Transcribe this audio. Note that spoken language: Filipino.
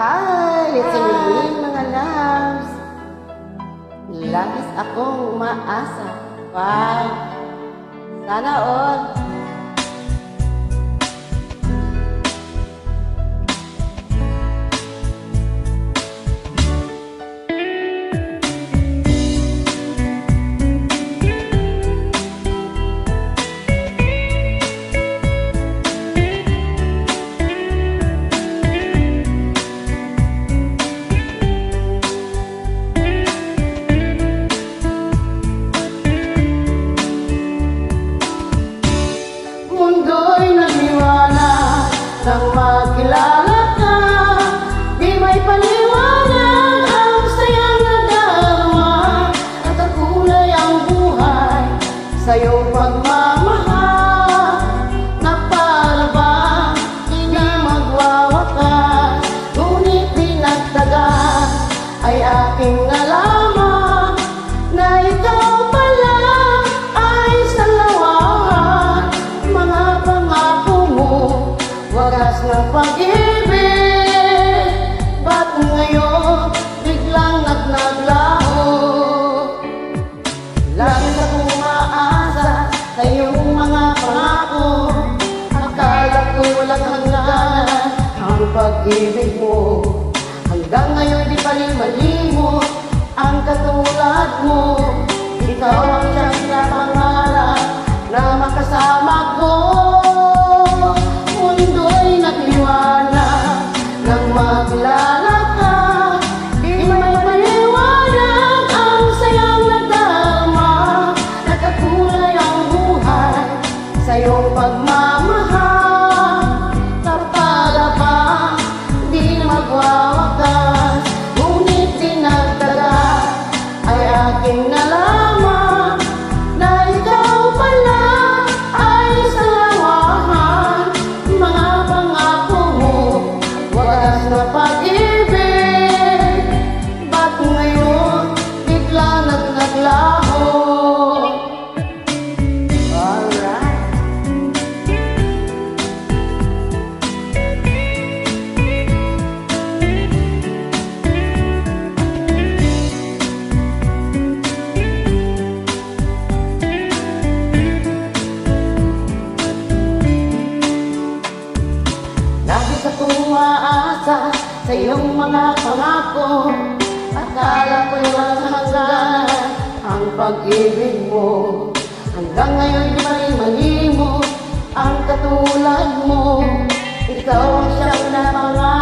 Hi! It's me, mga loves. Labis akong umaasa. Wow! Sana all. Mundo'y nagliwanag nang makilala ka. Di may paliwanag ang sayang nadarama. Natakulay ang buhay sa iyong pagmamahal, na para bang di magwawakas. Ngunit dinagdagan ay aking nalaman na ikaw pala ay salawahan. Mga pangako mo, wagas ng pag-ibig, ba't ngayon biglang naglaho? Lagi akong umaasa sa iyong mga pangako. Akala ko walang hanggan ang pag-ibig mo. Hanggang ngayon di palimot ang katulad mo. Ikaw ang siyang pinapangarap na makasama ko. Mundo'y nagliwanag nang makilala ka. Di may paliwanag ang sayang nadarama. Nagkakulay ang buhay sa iyong pagmamahal. Tartala pa, di magwawakas. Ngunit dinagdagan ay aking nalaman na ikaw pala ay salawahan. Mga pangako mo, wagas na pag-ibig, ba't ngayon bigla naglaho? Alright. Labis akong umaasa sa iyong mga pangako. Akala ko'y walang hanggan ang pag-ibig mo. Hanggang ngayon di malimot ang katulad mo. Ikaw ang siyang napangarap